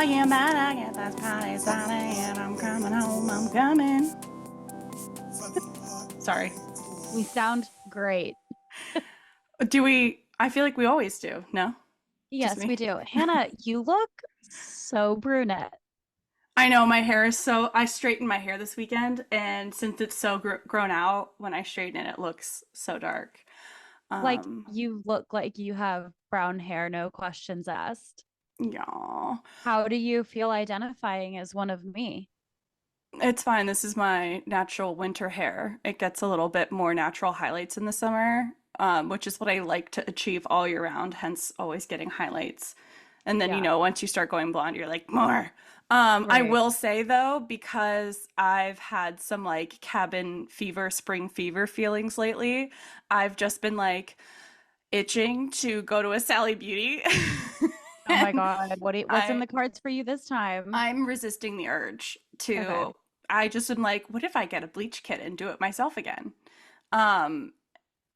am mad, I get that party started, and I'm coming home, I'm coming. Sorry. We sound great. Do we? I feel like we always do. No? Just Yes, we me? do. Hannah, you look so brunette. I know my hair is so. I straightened my hair this weekend, and since it's so grown out, when I straighten it, it looks so dark. Like Um, you look like you have brown hair, no questions asked. yeah. How do you feel identifying as one of me? It's fine. This is my natural winter hair. It gets a little bit more natural highlights in the summer, which is what I like to achieve all year round, hence always getting highlights. And then, Yeah, once you start going blonde, you're like, more. I right. will say though, because I've had some like cabin fever, spring fever feelings lately, I've just been like itching to go to a Sally Beauty. Oh my And God, what's in I the cards for you this time? I'm resisting the urge Okay. to. I just am like, what if I get a bleach kit and do it myself again? Um,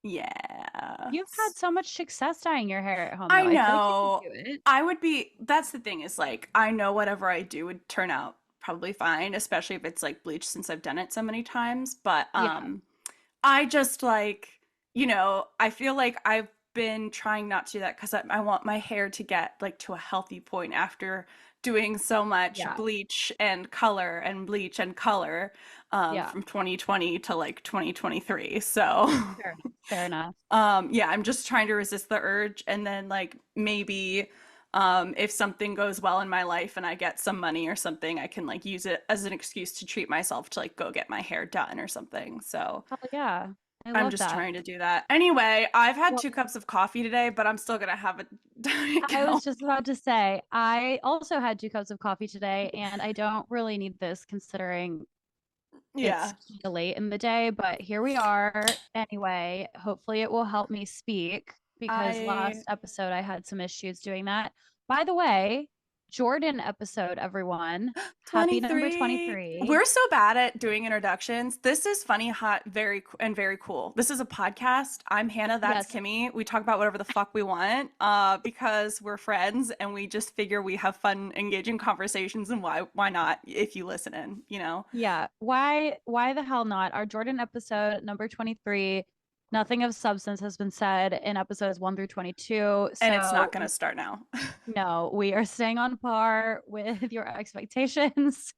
yeah. You've had so much success dyeing your hair at home, though. I I feel like you could know. do it. I would be. That's the thing is like, I know whatever I do would turn out probably fine, especially if it's like bleach since I've done it so many times. But Yeah. I just like, I feel like I've been trying not to do that because I want my hair to get like to a healthy point after doing so much Yeah. bleach and color and bleach and color Yeah. from 2020 to like 2023. So, Fair enough. Fair enough. yeah, I'm just trying to resist the urge and then like maybe if something goes well in my life and I get some money or something, I can like use it as an excuse to treat myself to like go get my hair done or something. So, Hell yeah. I I'm love just that. trying to do that. Anyway, I've had Well, 2 cups of coffee today, but I'm still gonna have a Diet I was Coke. just about to say, I also had 2 cups of coffee today, and I don't really need this considering it's Yeah. kinda late in the day, but here we are. Anyway, hopefully it will help me speak because I last episode I had some issues doing that. By the way, Jordan episode, everyone. Happy number 23. 23. We're so bad at doing introductions. This is funny, hot, very cool. This is a podcast. I'm Hannah, that's Yes, Kimmy. We talk about whatever the fuck we want because we're friends and we just figure we have fun, engaging conversations and why not if you listen in. yeah. Why the hell not? Our Jordan episode number 23. Nothing of substance has been said in episodes 1 through 22. And it's not So going to start now. no, we are staying on par with your expectations.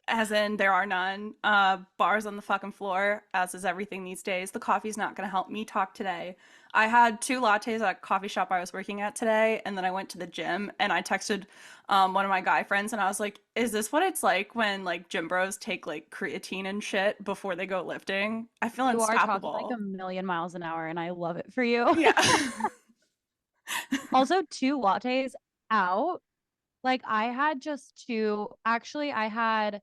As in, there are none. Bars on the fucking floor, as is everything these days. The coffee's not going to help me talk today. I had 2 lattes at a coffee shop I was working at today, and then I went to the gym and I texted one of my guy friends and I was like, "Is this what it's like when like gym bros take like creatine and shit before they go lifting? I feel You are talking like a unstoppable." million miles an hour, and I love it for you. Yeah. Also, 2 lattes out. Like I had just two. Actually, I had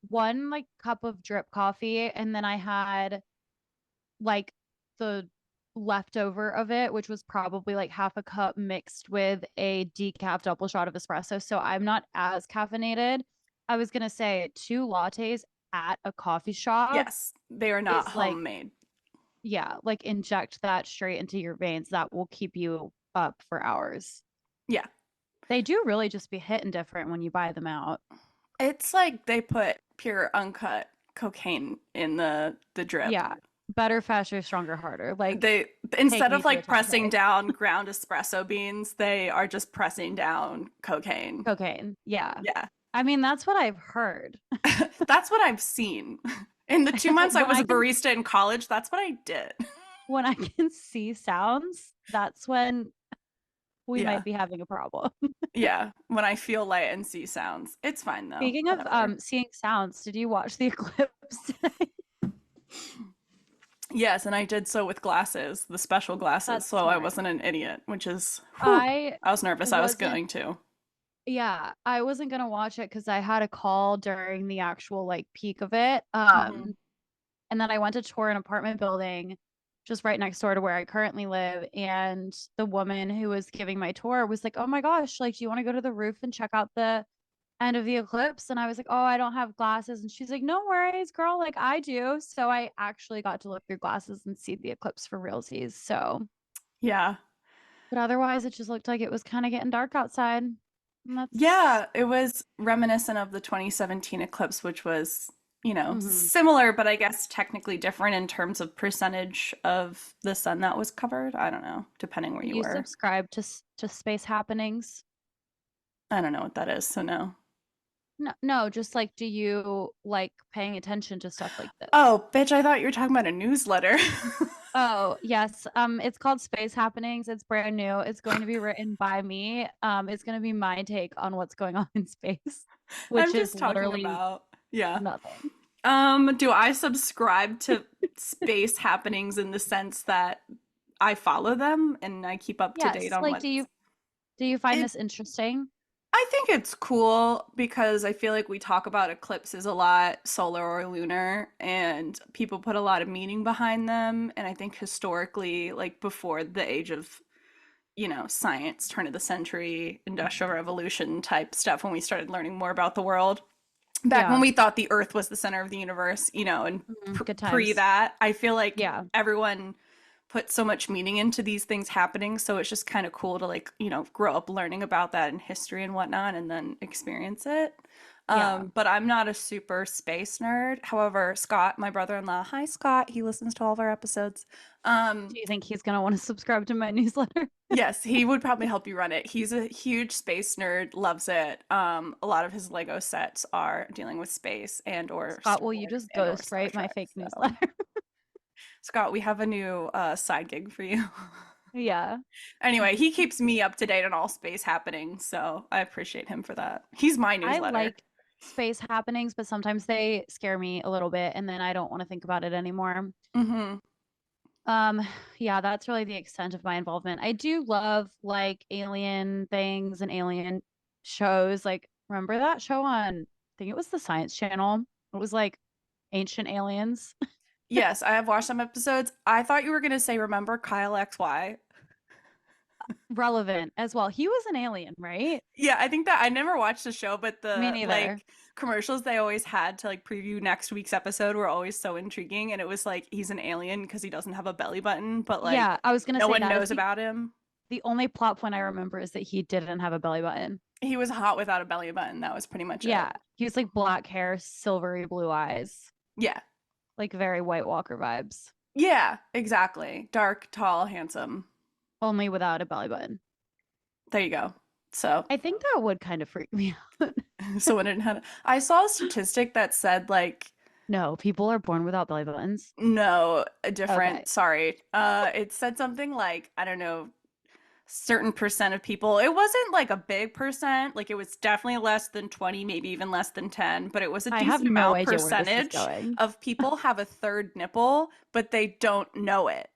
one like cup of drip coffee, and then I had like the leftover of it, which was probably like half a cup mixed with a decaf double shot of espresso. So I'm not as caffeinated. I was gonna say 2 lattes at a coffee shop Yes, they are not is like, homemade. yeah, like inject that straight into your veins. That will keep you up for hours. Yeah. They do really just be hitting different when you buy them out. It's like they put pure uncut cocaine in the drip. Yeah. Better, faster, stronger, harder. Like, They take instead me of to a like 10K. pressing down ground espresso beans, they are just pressing down cocaine. Cocaine. Yeah. Yeah. I mean, that's what I've heard. That's what I've seen. In the 2 months I When was I a can barista in college, that's what I did. when I can see sounds, that's when we Yeah. might be having a problem. Yeah. When I feel light and see sounds. It's fine though. Speaking of Whatever. seeing sounds, did you watch the eclipse today? Yes, and I did so with glasses, the special glasses, That's so I smart. wasn't an idiot, which is whew. I I was nervous I was wasn't going to. Yeah, I wasn't gonna watch it because I had a call during the actual like peak of it. Hmm. And then I went to tour an apartment building just right next door to where I currently live. And the woman who was giving my tour was like, "Oh my gosh, like, do you want to go to the roof and check out the end of the eclipse?" And I was like, "Oh, I don't have glasses." And she's like, "No worries, girl, like I do." So I actually got to look through glasses and see the eclipse for realsies. So, Yeah. but otherwise, it just looked like it was kind of getting dark outside. That's Yeah, it was reminiscent of the 2017 eclipse, which was, mhm. similar, but I guess technically different in terms of percentage of the sun that was covered. I don't know, depending where Do you you were. subscribe to to space happenings? I don't know what that is, so no. No, no, just like do you like paying attention to stuff like this? Oh, bitch, I thought you were talking about a newsletter. Oh, yes. It's called Space Happenings. It's brand new. It's going to be written by me. It's going to be my take on what's going on in space, which I'm is just talking literally about, yeah. nothing. Do I subscribe to space happenings in the sense that I follow them and I keep up to date Yes, on like what's do you find it this interesting? I think it's cool because I feel like we talk about eclipses a lot, solar or lunar, and people put a lot of meaning behind them. And I think historically, like before the age of, science, turn of the century, industrial revolution type stuff, when we started learning more about the world, back when Yeah. we thought the earth was the center of the universe, and Good pre times. that, I feel like Yeah. everyone put so much meaning into these things happening, so it's just kind of cool to, like, grow up learning about that in history and whatnot and then experience it. Yeah. But I'm not a super space nerd. However, Scott, my brother-in-law, hi Scott, he listens to all of our episodes. Do you think he's going to want to subscribe to my newsletter? Yes, he would probably help you run it. He's a huge space nerd, loves it. A lot of his Lego sets are dealing with space and or Scott, Star will you Wars just and or Star ghostwrite my Trek. fake So, newsletter? Scott, we have a new side gig for you. Yeah. Anyway, he keeps me up to date on all space happenings, so I appreciate him for that. He's my I newsletter. like space happenings, but sometimes they scare me a little bit and then I don't want to think about it anymore. Hmm. Um, yeah, that's really the extent of my involvement. I do love like alien things and alien shows. Like, remember that show on, I think it was the Science Channel? It was like Ancient Aliens. Yes, I have watched some episodes. I thought you were gonna say, remember Kyle XY? Relevant as well. He was an alien, right? Yeah, I think that I never watched the show, but Me the neither. like commercials they always had to like preview next week's episode were always so intriguing. And it was like he's an alien because he doesn't have a belly button, but like Yeah, I was gonna no say one that is knows about him. the only plot point I remember is that he didn't have a belly button. He was hot without a belly button. That was pretty much it. Yeah, he was like black hair, silvery blue eyes, Yeah. like very White Walker vibes, Yeah, exactly. Dark, tall, handsome. only without a belly button. There you go. So, I think that would kind of freak me out. so when it had, I saw a statistic that said like No, people are born without belly buttons. no, Okay. different. Sorry. It said something like, I don't know, certain percent of people. It wasn't like a big percent, like it was definitely less than 20, maybe even less than 10, but it was a I have decent no amount idea where this is percentage going. of people have a third nipple, but they don't know it.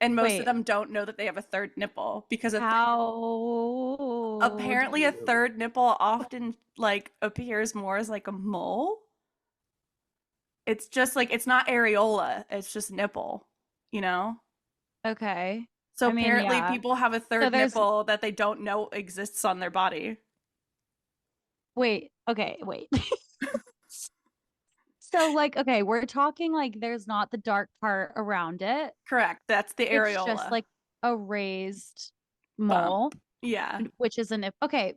And most of Wait, them don't know that they have a third nipple because how do apparently a you? third nipple often like appears more as like a mole. It's just like it's not areola, it's just nipple, you know? Okay. So I mean, apparently yeah. people have a So third there's nipple that they don't know exists on their body. wait, okay, wait. So like, okay, we're talking like there's not the dark part around it. Correct. That's the It's just areola like a raised bump. mole, Yeah. which is a nip. Okay.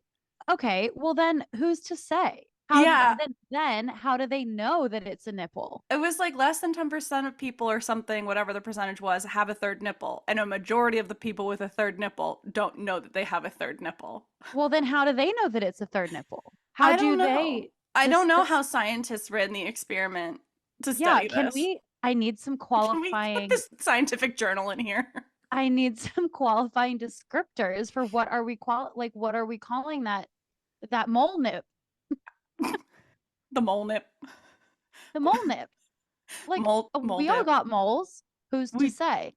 Okay. Well then who's to say? How do Yeah. then how do they know that it's a nipple? It was like less than 10% of people or something, whatever the percentage was, have a third nipple. And a majority of the people with a third nipple don't know that they have a third nipple. Well, then how do they know that it's a third nipple? How I don't do know. they I don't know this how scientists ran the experiment to yeah, study this. I need some Can we put qualifying this scientific journal in here? I need some qualifying descriptors for what are we like what are we calling that mole nip? The mole nip. The mole nip. Like Mole we all dip. got moles. Who's to We say?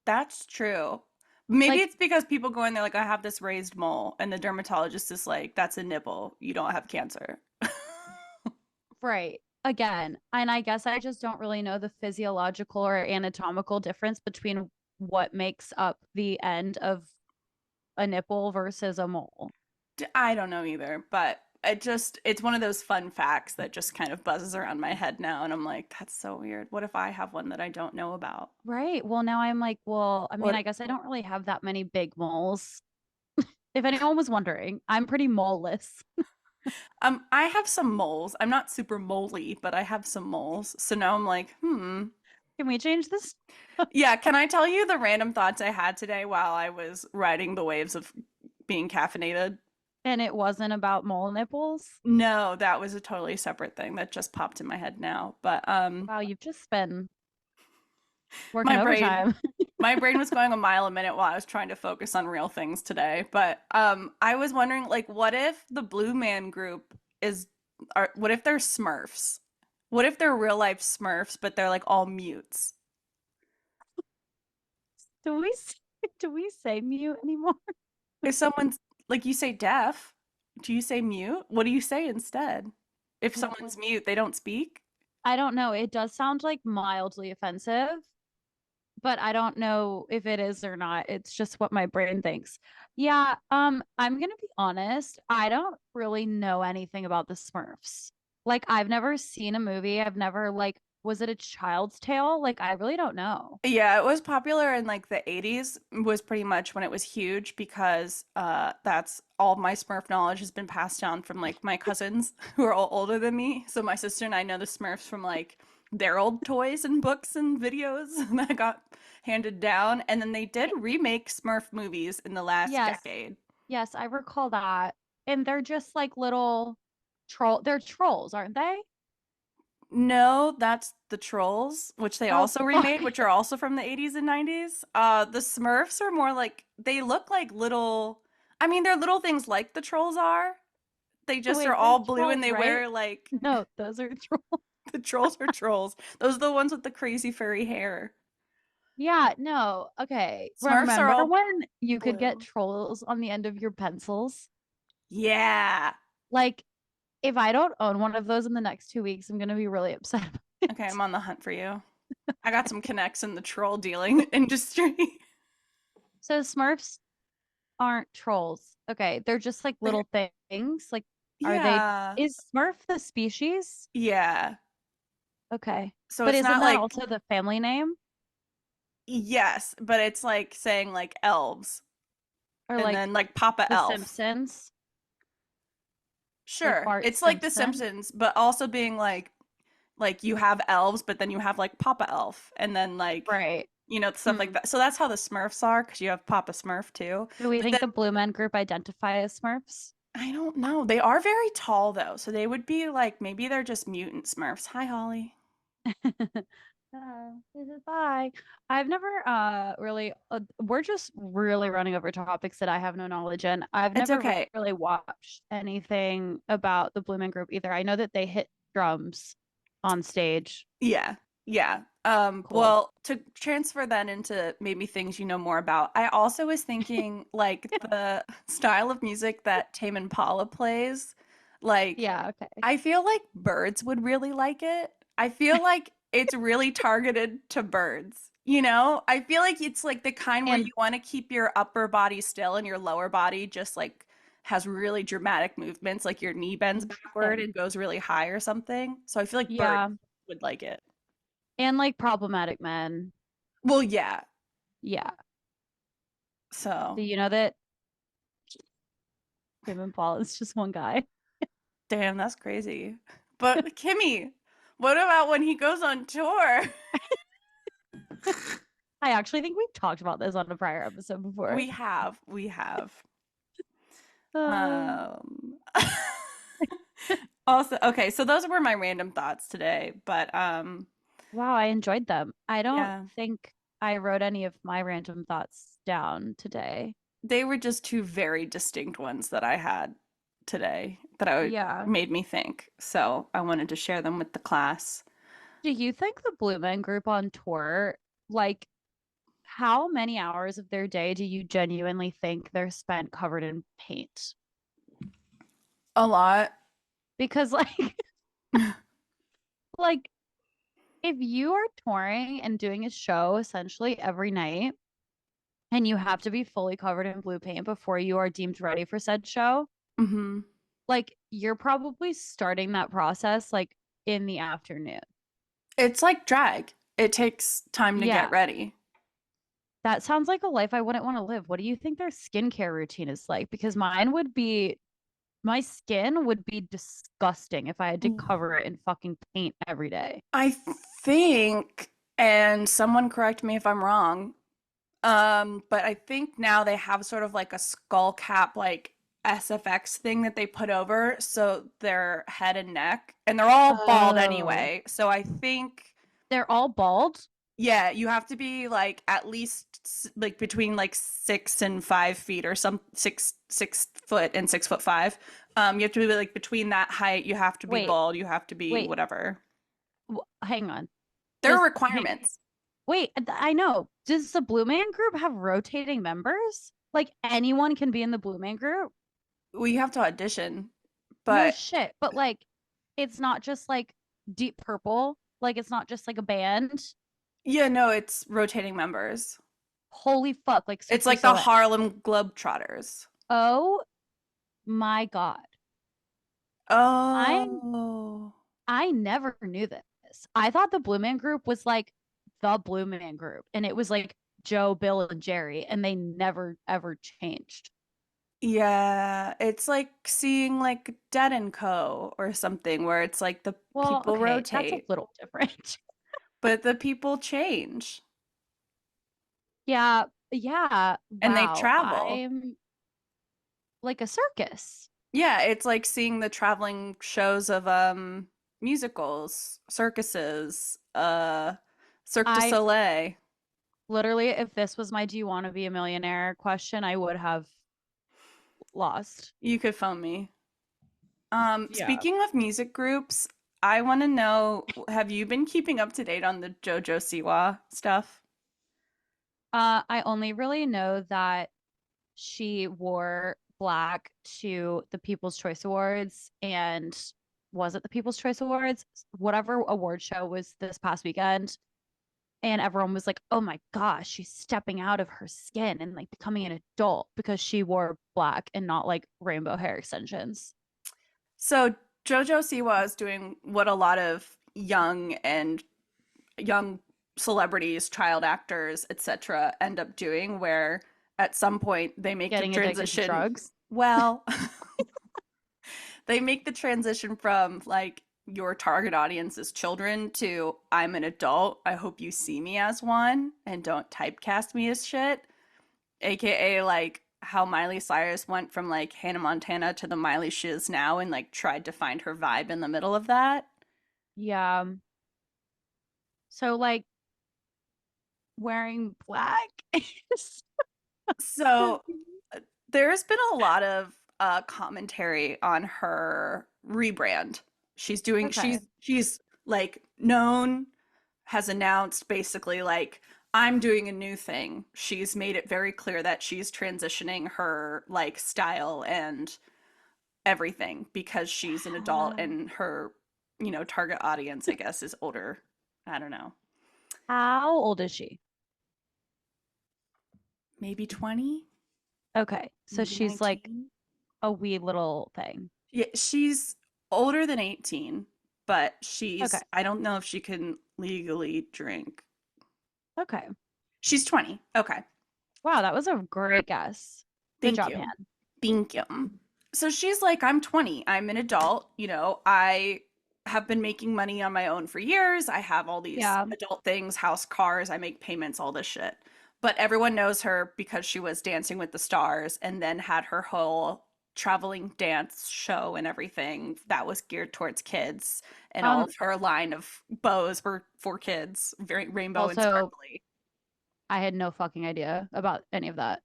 That's true. Maybe Like it's because people go in there like, I have this raised mole, and the dermatologist is like, that's a nipple. You don't have cancer. right. Again, and I guess I just don't really know the physiological or anatomical difference between what makes up the end of a nipple versus a mole. I don't know either, but it's one of those fun facts that just kind of buzzes around my head now. And I'm like, that's so weird. What if I have one that I don't know about? Right. Well, now I'm like, well, I mean, I What? guess I don't really have that many big moles. If anyone was wondering, I'm pretty moleless. I have some moles. I'm not super moly, but I have some moles. So now I'm like, Can we change this? Yeah, can I tell you the random thoughts I had today while I was riding the waves of being caffeinated? And it wasn't about mole nipples. No, that was a totally separate thing that just popped in my head now. But Wow, you've just been working my brain overtime. my brain was going a mile a minute while I was trying to focus on real things today. But I was wondering like what if the Blue Man Group is what if they're Smurfs? What if they're real life Smurfs, but they're like all mutes? Do we s- do we say mute anymore? If someone's like you say deaf, do you say mute? What do you say instead? If Well, someone's mute, they don't speak? I don't know. It does sound like mildly offensive, but I don't know if it is or not. It's just what my brain thinks. Yeah, I'm gonna be honest. I don't really know anything about the Smurfs. Like, I've never seen a movie. I've never like, was it a Child's Tale? Like, I really don't know. Yeah, it was popular in like the 80s was pretty much when it was huge because that's all my Smurf knowledge has been passed down from like my cousins who are all older than me. So my sister and I know the Smurfs from like their old toys and books and videos that got handed down. And then they did Y- remake Smurf movies in the last Yes, decade. yes, I recall that. And they're just like little they're trolls, aren't they? No, that's the Trolls, which they Oh, also fuck. remade, which are also from the 80s and 90s. The Smurfs are more like they look like little, I mean, they're little things like the Trolls are. They just are Wait, they're all blue and trolls, they right? wear like No, those are trolls. the Trolls are trolls. Those are the ones with the crazy furry hair. Yeah, no. Okay. Smurfs are Remember all when you could get blue. trolls on the end of your pencils? Yeah. Like, if I don't own one of those in the next 2 weeks, I'm gonna be really upset about Okay, it. I'm on the hunt for you. I got some connects in the troll dealing industry. So Smurfs aren't trolls. Okay, they're just like They're- little things. Like, are they, yeah. is Smurf the species? Yeah. Okay. So But it's isn't not that like also the family name? yes, but it's like saying like elves Or and like then like Papa The Elf. Simpsons? Like Sure. Bart It's like The Simpson? Simpsons, but also being like you have elves, but then you have like Papa Elf and then like Right. stuff like Hmm. that. So that's how the Smurfs are because you have Papa Smurf too. Do we But think then the Blue Men Group identify as Smurfs? I don't know. They are very tall though, so they would be like maybe they're just mutant Smurfs. Hi, Holly. This is bye. I've never really we're just really running over topics that I have no knowledge in. I've It's never okay. really watched anything about the Blue Man Group either. I know that they hit drums on stage. Yeah. Yeah. Cool. Well, to transfer that into maybe things you know more about, I also was thinking like the style of music that Tame Impala plays. Like, Yeah, okay. I feel like birds would really like it. I feel like it's really targeted to birds. You know, I feel like it's like the kind where you And want to keep your upper body still and your lower body just like has really dramatic movements, like your knee bends backward same. and goes really high or something. So I feel like birds Yeah. would like it. And like problematic men. Well, yeah. Yeah. So, Do you know that Tim and Paul is just one guy? damn, that's crazy. But Kimmy, what about when he goes on tour? I actually think we've talked about this on a prior episode before. We have. Uh, Um, also, okay, so those were my random thoughts today, but wow, I enjoyed them. I don't yeah, think I wrote any of my random thoughts down today. they were just two very distinct ones that I had today that I Yeah. made me think. So I wanted to share them with the class. Do you think the Blue Men Group on tour, like, how many hours of their day do you genuinely think they're spent covered in paint? A lot. Because, like, like if you are touring and doing a show essentially every night and you have to be fully covered in blue paint before you are deemed ready for said show, Hmm. like you're probably starting that process like in the afternoon. It's like drag. It takes time to get Yeah, ready. That sounds like a life I wouldn't want to live. What do you think their skincare routine is like? Because my skin would be disgusting if I had to cover it in fucking paint every day. I think, and someone correct me if I'm wrong, but I think now they have sort of like a skull cap, like SFX thing that they put over so their head and neck, and they're all bald Oh, anyway. So I think, they're all bald? yeah, you have to be like at least like between like 6 and 5 feet or some 6 foot and 6'5". You have to be like between that height. You have to be Wait, bald. You have to be wait, whatever. hang on. There are Hang, requirements. wait, I know. Does the Blue Man Group have rotating members? Like anyone can be in the Blue Man Group? We have to audition, No but shit. But like, it's not just like Deep Purple. Like, it's not just like a band. yeah, no, it's rotating members. Holy fuck, like Cirque It's du like the Soleil. Harlem Globetrotters. Oh my God. I Oh. I never knew this. I thought the Blue Man Group was like the Blue Man Group, and it was like Joe, Bill, and Jerry, and they never ever changed. Yeah, it's like seeing like Dead and Co. or something where it's like the Well, people okay, that's a rotate, little different. but the people change Yeah, yeah. and they Wow. travel. I'm like a circus. Yeah, it's like seeing the traveling shows of musicals, circuses, Cirque du I Soleil. literally, if this was my do you want to be a millionaire question, I would have lost. You could phone me. Yeah. Speaking of music groups, I want to know, have you been keeping up to date on the Jojo Siwa stuff? I only really know that she wore black to the People's Choice Awards and was it the People's Choice Awards? Whatever award show was this past weekend. And everyone was like, oh my gosh, she's stepping out of her skin and like becoming an adult because she wore black and not like rainbow hair extensions. So Jojo Siwa is doing what a lot of young celebrities, child actors, etc., end up doing, where at some point they make the Getting addicted to transition. drugs. Well, they make the transition from like your target audience is children to I'm an adult. I hope you see me as one and don't typecast me as shit. AKA like how Miley Cyrus went from like Hannah Montana to the Miley she is now and like tried to find her vibe in the middle of that. Yeah. So like wearing black is So there's been a lot of commentary on her rebrand. okay. She's like known, has announced basically like I'm doing a new thing. She's made it very clear that she's transitioning her like style and everything because she's an adult and her, target audience, I guess, is older. I don't know. How old is she? Maybe 20, Okay. So maybe she's like 19. a wee little thing. Yeah, she's older than 18, but Okay. I don't know if she can legally drink. Okay. She's 20. Okay. Wow, that was a great guess. Good Thank job, you. Han. Thank you. So she's like, I'm 20. I'm an adult. I have been making money on my own for years. I have all these Yeah. adult things, house, cars. I make payments, all this shit. But everyone knows her because she was Dancing with the Stars and then had her whole traveling dance show and everything that was geared towards kids. And all Um, of her line of bows were for kids, very rainbow and also, sparkly. I had no fucking idea about any of that.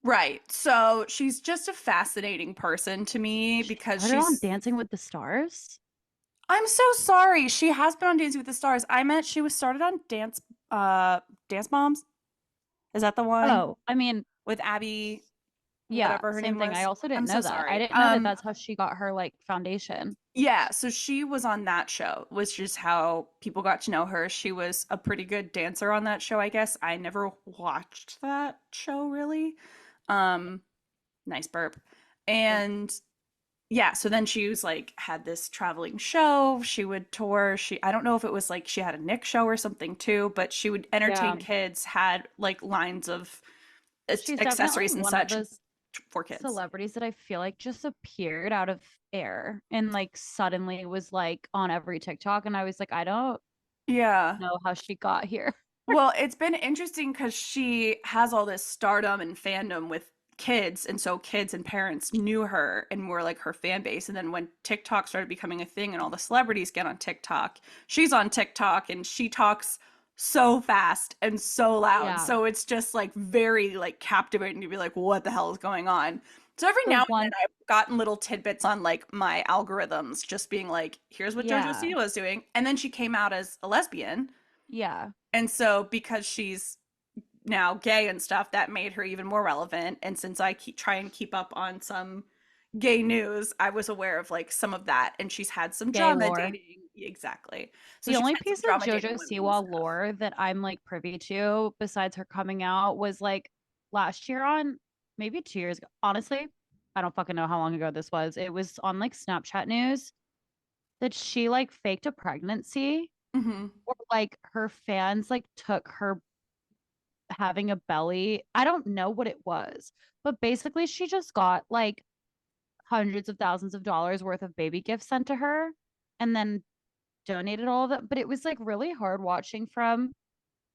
Right. So she's just a fascinating person to me She because started on Dancing with the Stars? I'm so sorry. She has been on Dancing with the Stars. I meant she was started on Dance Moms. Is that the one Oh, I mean, with Abby, yeah, whatever her same name thing. I was? also didn't I'm so know that. I sorry. didn't know that that's how she got her like foundation. Yeah, so she was on that show, which is how people got to know her. She was a pretty good dancer on that show, I guess. I never watched that show really. Um, Nice burp. Thanks. And yeah, so then she was like had this traveling show. She would tour. I don't know if it was like she had a Nick show or something too, but she would Yeah. entertain kids, had like lines of She's definitely accessories and one of such those for kids. celebrities that I feel like just appeared out of air and like suddenly was like on every TikTok. And I was like, I don't Yeah. know how she got here. Well, it's been interesting because she has all this stardom and fandom with kids, and so kids and parents knew her and were like her fan base. And then when TikTok started becoming a thing and all the celebrities get on TikTok, she's on TikTok and she talks so fast and so loud. Yeah. So it's just like very like captivating to be like, what the hell is going on? So every The now and then one, I've gotten little tidbits on like my algorithms just being like, here's what Jojo yeah. Siwa is doing. And then she came out as a lesbian. Yeah. And so because she's now gay and stuff, that made her even more relevant. And since I try and keep up on some gay news, I was aware of like some of that. And she's had some Gay drama lore. dating. Exactly. So The she's only had some piece of drama dating JoJo women and Siwa stuff. lore that I'm like privy to besides her coming out was like last year on maybe 2 years ago. Honestly, I don't fucking know how long ago this was. It was on like Snapchat news that she like faked a pregnancy Hmm. or like her fans like took her having a belly. I don't know what it was, but basically she just got like hundreds of thousands of dollars worth of baby gifts sent to her and then donated all of it. But it was like really hard watching from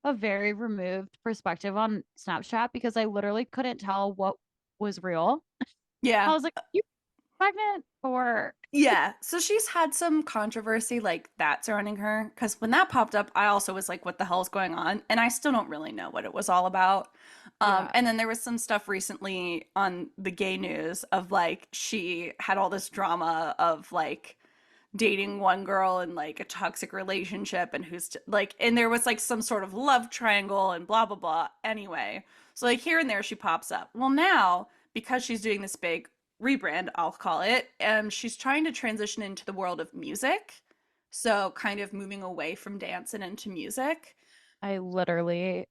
a very removed perspective on Snapchat because I literally couldn't tell what was real. I Yeah. was like, you pregnant or Yeah. So she's had some controversy like that surrounding her. Because when that popped up, I also was like, what the hell is going on? And I still don't really know what it was all about. yeah. And then there was some stuff recently on the gay news of like she had all this drama of like dating one girl in like a toxic relationship and like and there was like some sort of love triangle and blah blah blah anyway, so like here and there she pops up. Well, now because she's doing this big rebrand, I'll call it, and she's trying to transition into the world of music, so kind of moving away from dance and into music. I literally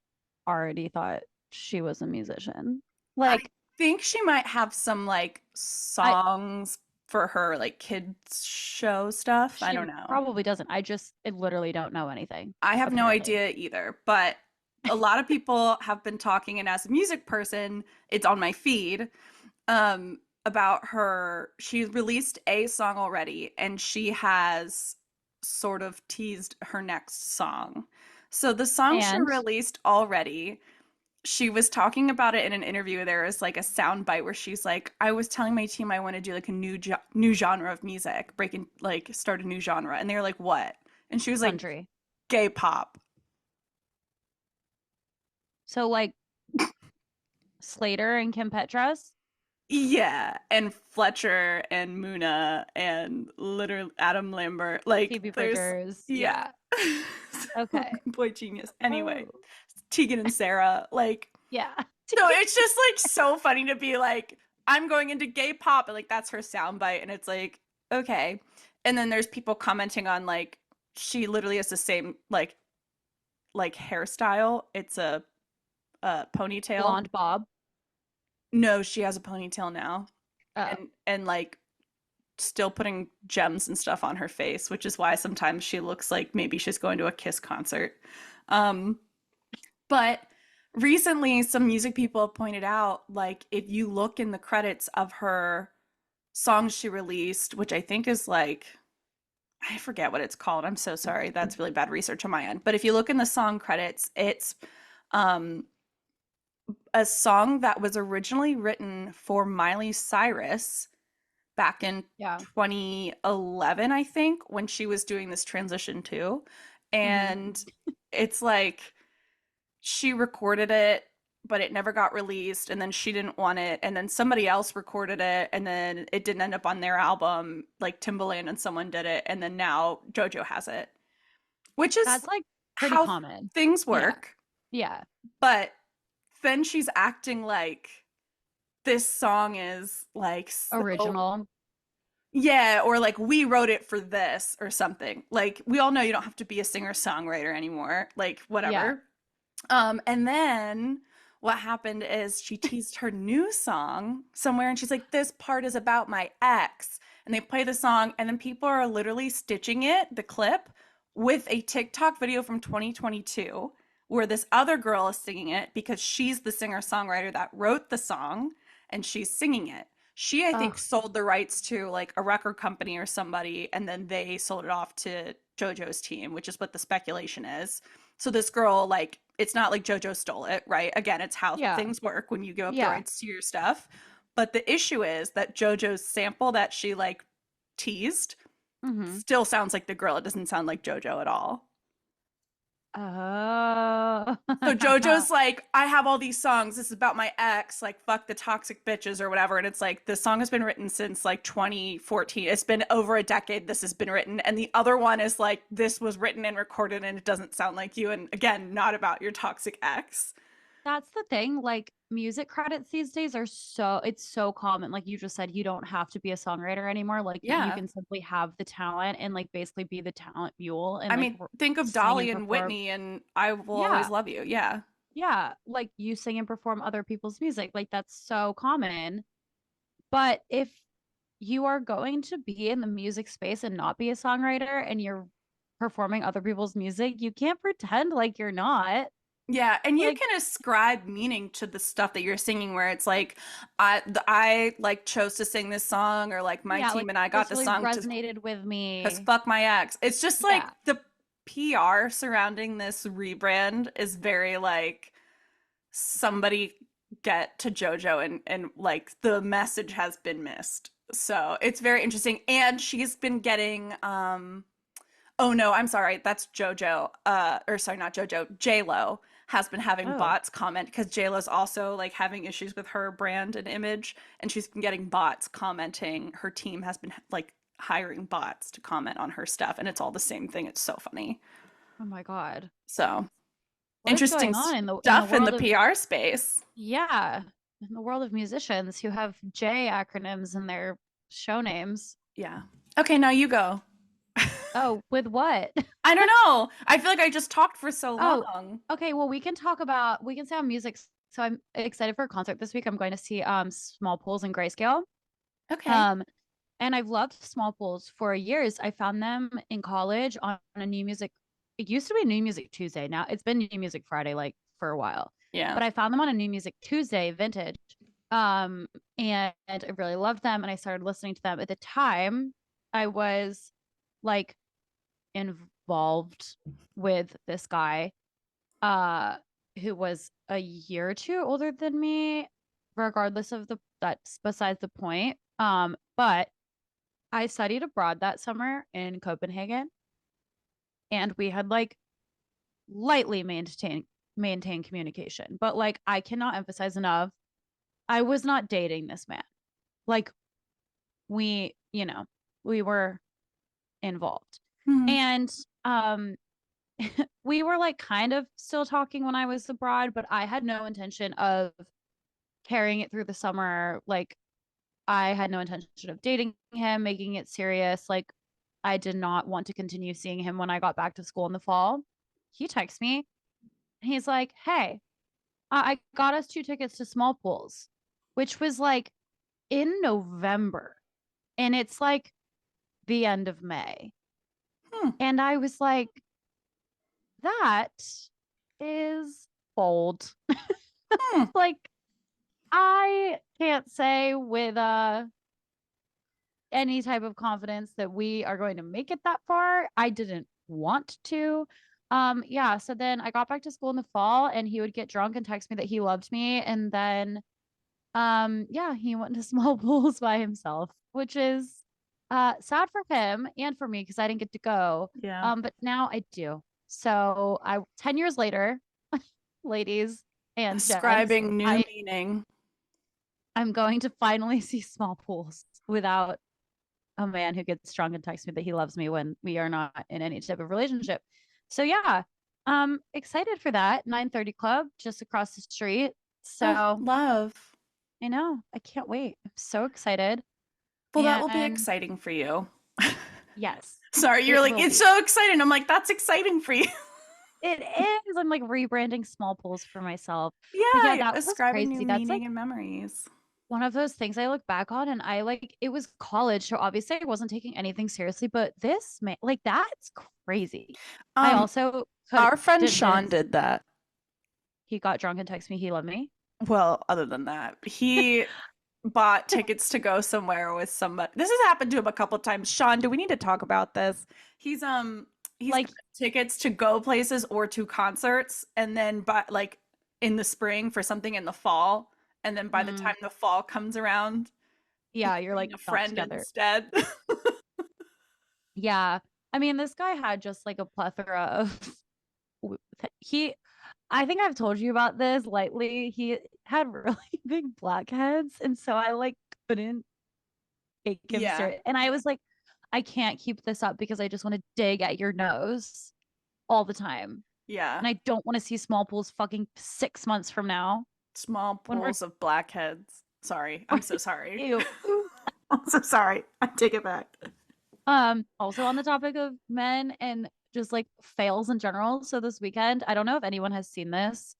already thought she was a musician. I Like think she might have some like I songs for her like kids show stuff. I she don't know. probably doesn't. I literally don't know anything, I have no apparently. idea either, but a lot of people have been talking, and as a music person, it's on my feed, about her. She released a song already, and she has sort of teased her next song. So the song she And released already, she was talking about it in an interview. There was like a sound bite where she's like, "I was telling my team I want to do like a new genre of music, breaking like start a new genre," and they were like, "What?" And she was like, country. "Gay pop." So like Slater and Kim Petras, Yeah, and Fletcher and Muna and literally Adam Lambert. Like, Phoebe there's, Bridgers. yeah. Yeah. So, Okay. boy genius. Anyway, Oh. Tegan and Sarah. Like, Yeah. so it's just like so funny to be like, I'm going into gay pop, and like that's her soundbite, and it's like, okay. And then there's people commenting on like she literally has the same like hairstyle. It's a ponytail. Blonde Bob. No, she has a ponytail now. Oh, And like still putting gems and stuff on her face, which is why sometimes she looks like maybe she's going to a Kiss concert. Um, but recently, some music people have pointed out, like, if you look in the credits of her songs she released, which I think is like, I forget what it's called. I'm so sorry. That's really bad research on my end. But if you look in the song credits, it's um, a song that was originally written for Miley Cyrus back in yeah. 2011, I think, when she was doing this transition too. Hmm. And it's like she recorded it, but it never got released. And then she didn't want it. And then somebody else recorded it. And then it didn't end up on their album. Like Timbaland and someone did it. And then now JoJo has it, which is That's like pretty how common. things Yeah. work. Yeah. But then she's acting like this song is like so. Original. Yeah, or like we wrote it for this or something. Like we all know you don't have to be a singer-songwriter anymore. Like Yeah. whatever. And then what happened is she teased her new song somewhere and she's like, this part is about my ex. and they play the song, and then people are literally stitching it, the clip, with a TikTok video from 2022 where this other girl is singing it because she's the singer-songwriter that wrote the song and she's singing it. She, I think, Oh, sold the rights to like a record company or somebody, and then they sold it off to JoJo's team, which is what the speculation is. So this girl, like, it's not like JoJo stole it, right? Again, it's how yeah. things work when you give up the Yeah. rights to your stuff. But the issue is that JoJo's sample that she like teased Mhm. still sounds like the girl. It doesn't sound like JoJo at all. Oh. So JoJo's like, I have all these songs. This is about my ex, like fuck the toxic bitches or whatever. And it's like the song has been written since like 2014. It's been over a decade this has been written. And the other one is like, this was written and recorded and it doesn't sound like you. And again, not about your toxic ex. That's the thing, like, music credits these days are so it's so common. Like you just said, you don't have to be a songwriter anymore. Like, you Yeah. can simply have the talent and, like, basically be the talent mule and, I like, mean, think of sing Dolly and and perform. Whitney and I Will Always Yeah. Love You. Yeah. Yeah, like, you sing and perform other people's music, like, that's so common. But if you are going to be in the music space and not be a songwriter and you're performing other people's music, you can't pretend like you're not. Yeah, and you Like, can ascribe meaning to the stuff that you're singing where it's like I like chose to sing this song or like my yeah, team like, and I got the this really song to resonated with cuz me. fuck my ex. It's just like Yeah. the PR surrounding this rebrand is very like somebody get to JoJo and like the message has been missed. So, it's very interesting and she's been getting oh no, I'm sorry. That's JoJo. Or sorry, not JoJo. J-Lo has been having Oh, bots comment because J-Lo's also like having issues with her brand and image, and she's been getting bots commenting. Her team has been like hiring bots to comment on her stuff, and it's all the same thing. It's so funny. oh my God. So What is interesting going on in the stuff in the world of PR space. yeah, in the world of musicians who have J acronyms in their show names? Yeah. Okay, now you go. Oh, with what? I don't know. I feel like I just talked for so Oh, long. okay. Well, we can say on music. So I'm excited for a concert this week. I'm going to see Small Pools in Grayscale. Okay. Um, and I've loved Small Pools for years. I found them in college on a New Music. It used to be New Music Tuesday. Now it's been New Music Friday like for a while. Yeah. But I found them on a New Music Tuesday vintage. Um, and I really loved them and I started listening to them. At the time, I was like involved with this guy uh who was a year or two older than me, regardless of the that's besides the point. But I studied abroad that summer in Copenhagen and we had like lightly maintain communication, but like I cannot emphasize enough, I was not dating this man. Like, we, we were involved. Hmm. And um we were like kind of still talking when I was abroad, but I had no intention of carrying it through the summer. Like, I had no intention of dating him, making it serious. Like, I did not want to continue seeing him when I got back to school in the fall. He texts me. He's like, "Hey, I got us 2 tickets to Small Pools," which was like in November. And it's like the end of May. Hmm. And I was like, that is bold. Hmm. Like, I can't say with any type of confidence that we are going to make it that far. I didn't want to. Yeah, so then I got back to school in the fall and he would get drunk and text me that he loved me and then yeah, he went to Small Pools by himself, which is sad for him and for me because I didn't get to go. Yeah. But now I do. So I 10 years later, ladies and gents, Ascribing new meaning. I'm going to finally see Small Pools without a man who gets drunk and texts me that he loves me when we are not in any type of relationship. So yeah, excited for that. 9:30 Club just across the street. Oh, So love. I know. I can't wait. I'm so excited. Well, that will be And exciting for you. yes, Sorry, you're it like, will it's be. so exciting. I'm like, that's exciting for you. It is. I'm like rebranding Small Pools for myself. But yeah, Yeah, that was ascribing new crazy. That's like meaning and memories. one of those things I look back on and I like it was college, so obviously I wasn't taking anything seriously, but this man like that's crazy. I Um, also could our friend Sean didn't did that. he got drunk and texted me he loved me. Well, other than that, he bought tickets to go somewhere with somebody. This has happened to him a couple times. Sean, do we need to talk about this? He's he's got Like, tickets to go places or to concerts, and then by like in the spring for something in the fall, and then by the mm, time the fall comes around, he's yeah, you're seeing like a not friend together. instead. Yeah. I mean, this guy had just like a plethora of he I think I've told you about this lightly. He had really big blackheads, and so I like couldn't take him Yeah, serious. And I was like, I can't keep this up because I just want to dig at your nose all the time. yeah. And I don't want to see small pools fucking 6 months from now Small when we're pools of blackheads. Sorry, I'm so sorry. ew. I'm so sorry. I take it back. Also on the topic of men and just like fails in general. So this weekend, I don't know if anyone has seen this.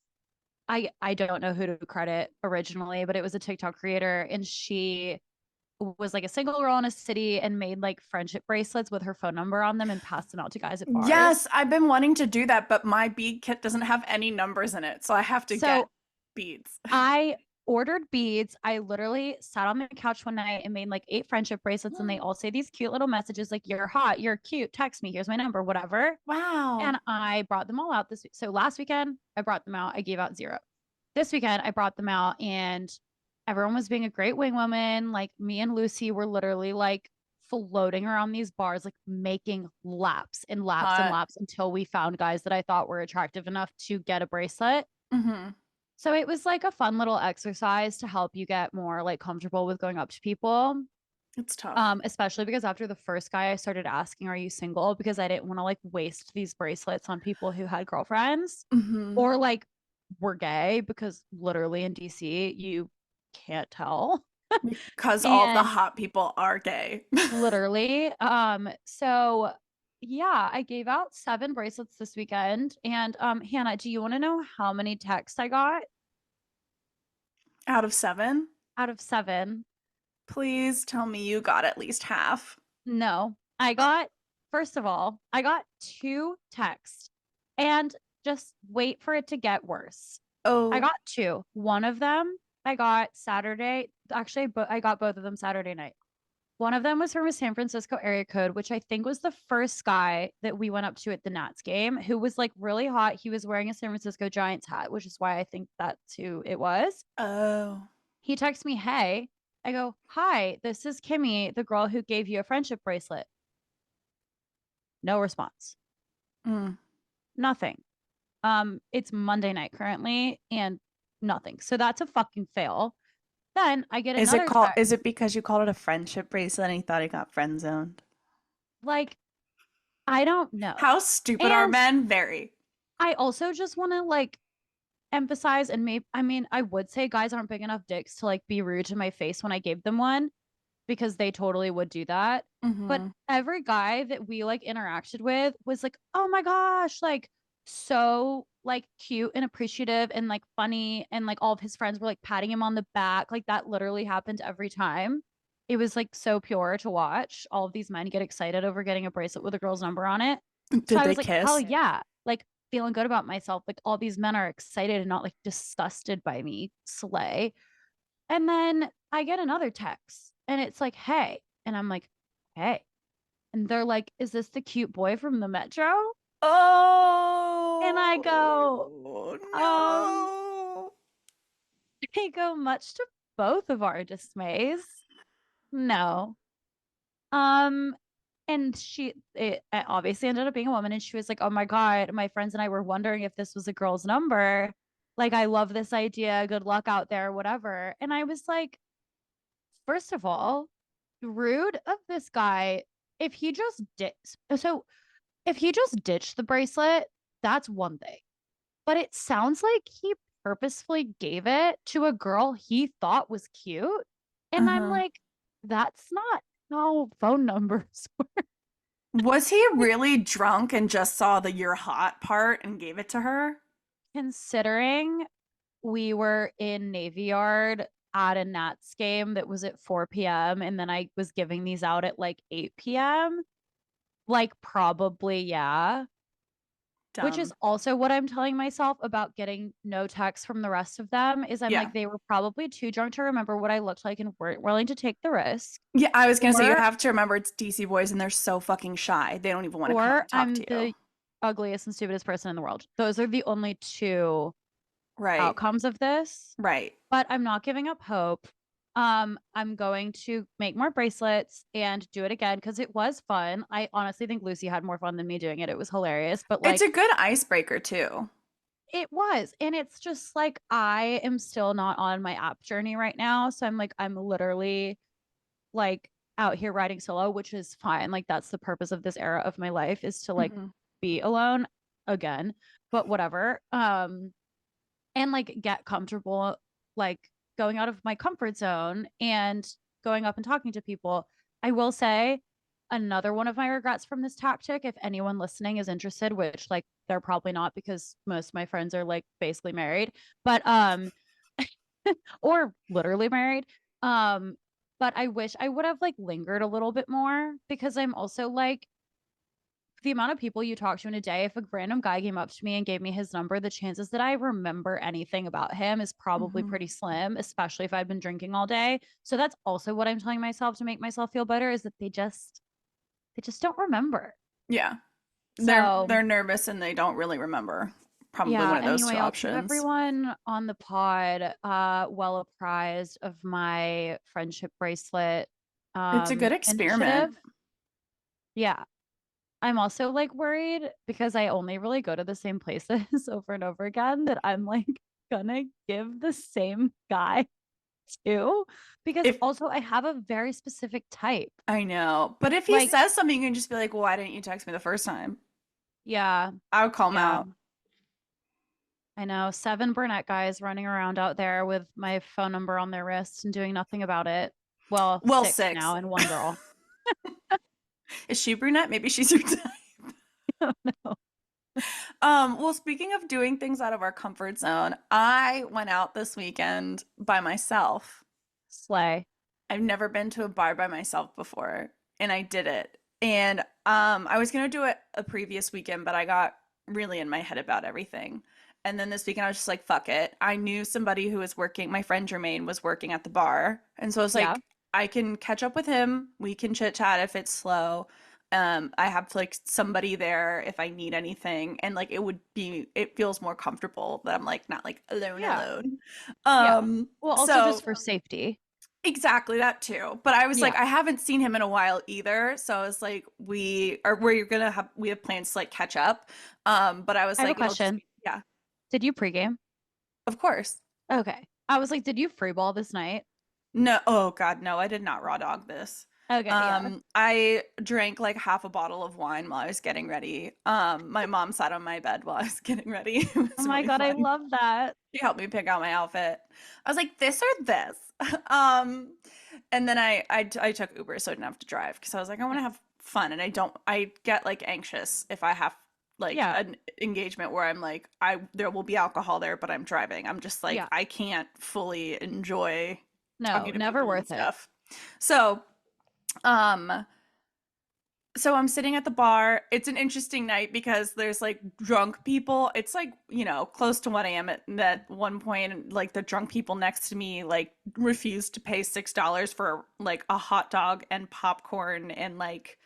I don't know who to credit originally, but it was a TikTok creator and she was like a single girl in a city and made like friendship bracelets with her phone number on them and passed them out to guys at bars. Yes, I've been wanting to do that, but my bead kit doesn't have any numbers in it, so I have to get So beads. I ordered beads. I literally sat on the couch one night and made like 8 friendship bracelets, and they all say these cute little messages like, "You're hot, you're cute, text me, here's my number," whatever. And Wow. I brought them all out this week. So last weekend, I brought them out. I gave out zero. This weekend, I brought them out, and everyone was being a great wing woman. Like me and Lucy were literally like floating around these bars, like making laps and laps and Hot. laps until we found guys that I thought were attractive enough to get a bracelet. Mm-hmm. So it was like a fun little exercise to help you get more like comfortable with going up to people. It's tough. Especially because after the first guy, I started asking, "Are you single?" Because I didn't want to like waste these bracelets on people who had girlfriends Mm-hmm. or like were gay, because literally in DC, you can't tell. Because all of the And hot people are gay. literally, so yeah, I gave out 7 bracelets this weekend. And Hannah, do you want to know how many texts I got Out of 7, out of 7? please tell me you got at least half. No, I got, first of all, I got 2 texts, and just wait for it to get worse. I Oh, got 2. One of them I got Saturday. Actually, but I got both of them Saturday night. One of them was from a San Francisco area code, which I think was the first guy that we went up to at the Nats game, who was like really hot. He was wearing a San Francisco Giants hat, which is why I think that's who it was. oh. He texts me, "Hey." I go, "Hi, this is Kimmy, the girl who gave you a friendship bracelet." No response. Mm. Nothing. It's Monday night currently and nothing. So that's a fucking fail. Then I get another Is text. it because you called it a friendship bracelet and he thought he got friend zoned? Like, I don't know. How stupid are And men? Very. I also just want to like emphasize, and maybe I mean I would say guys aren't big enough dicks to like be rude to my face when I gave them one, because they totally would do that. But Mm-hmm. every guy that we like interacted with was like, "Oh my gosh," like so like cute and appreciative and like funny, and like all of his friends were like patting him on the back. Like that literally happened every time. It was like so pure to watch all of these men get excited over getting a bracelet with a girl's number on it. So Did I they was like, hell kiss? yeah. Like feeling good about myself. Like all these men are excited and not like disgusted by me. Slay. And then I get another text and it's like, "Hey." And I'm like, "Hey." And they're like, "Is this the cute boy from the Metro?" And I go, Oh, um, no. they go, much to both of our dismays. No. Um, and it obviously ended up being a woman, and she was like, "Oh my God, my friends and I were wondering if this was a girl's number. Like, I love this idea. Good luck out there, whatever." And I was like, first of all, rude of this guy. If he just did so if he just ditched the bracelet, that's one thing. But it sounds like he purposefully gave it to a girl he thought was cute. And I'm Uh-huh. like, that's not how phone numbers work. Was he really drunk and just saw the "you're hot" part and gave it to her? Considering we were in Navy Yard at a Nats game that was at 4 p.m. and then I was giving these out at like 8 p.m., like probably, yeah. Which is Dumb. also what I'm telling myself about getting no texts from the rest of them is I'm Yeah. like, they were probably too drunk to remember what I looked like and weren't willing to take the risk. Yeah, I was gonna say you Or have to remember it's DC boys and they're so fucking shy. They don't even want to come and talk I'm to you. the ugliest and stupidest person in the world. Those are the only two Right. outcomes of this, Right. but I'm not giving up hope. I'm going to make more bracelets and do it again because it was fun. I honestly think Lucy had more fun than me doing it. It was hilarious, but It's like a good icebreaker too. it was. And it's just like I am still not on my app journey right now. So I'm like, I'm literally like out here riding solo, which is fine. Like that's the purpose of this era of my life is to like Hmm. be alone again, but whatever. And like get comfortable, like going out of my comfort zone and going up and talking to people. I will say another one of my regrets from this tactic, if anyone listening is interested, which like they're probably not because most of my friends are like basically married, but or literally married. Um, but I wish I would have like lingered a little bit more because I'm also like the amount of people you talk to in a day, if a random guy came up to me and gave me his number, the chances that I remember anything about him is probably Hmm. pretty slim, especially if I'd been drinking all day. So that's also what I'm telling myself to make myself feel better is that they just don't rememmer. Yeah. So They're nervous and they don't really remember. Probably one yeah, of those two anyway, I'll keep options. everyone on the pod well apprised of my friendship bracelet It's a good initiative. experiment. Yeah. I'm also like worried because I only really go to the same places over and over again that I'm like gonna give the same guy to because If also I have a very specific type. I know, but if he Like, says something, you can just be like, "Well, why didn't you text me the first time?" yeah, I would call him yeah, out. I know 7 brunette guys running around out there with my phone number on their wrists and doing nothing about it. Well, Well, 6 six. now and one girl. Is she brunette? Maybe she's your type. Well, speaking of doing things out of our comfort zone, I went out this weekend by myself. Slay. I've never been to a bar by myself before, and I did it. And I was gonna do it a previous weekend, but I got really in my head about everything. And then this weekend, I was just like, "Fuck it." I knew somebody who was working. My friend Jermaine was working at the bar, and so I was Yeah, like, "I can catch up with him. We can chit chat if it's slow." I have like somebody there if I need anything, and like it would be. It feels more comfortable that I'm like not like alone, yeah, alone. yeah. Well, also just So for safety. exactly that too. But I was Yeah. like, I haven't seen him in a while either. So I was like, we have plans to like catch up. But I was I have a like, it'll just question. be, yeah, Did you pregame? of course. Okay. I was like, did you free ball this night? No, oh God, no, I did not raw dog this. Okay, yeah. I drank like half a bottle of wine while I was getting ready. My mom sat on my bed while I was getting ready. It Oh was my really God, I fun. love that. She helped me pick out my outfit. I was like, this or this. Um, and then I took Uber so I didn't have to drive because I was like, I want to have fun and I get like anxious if I have like Yeah, an engagement where I'm like, there will be alcohol there, but I'm driving. I'm just like, yeah. I can't fully enjoy No, talking to never people and worth it. stuff. So, um, so I'm sitting at the bar. It's an interesting night because there's like drunk people. It's like, close to 1 a.m. at that one point, and like the drunk people next to me like refused to pay $6 for like a hot dog and popcorn and like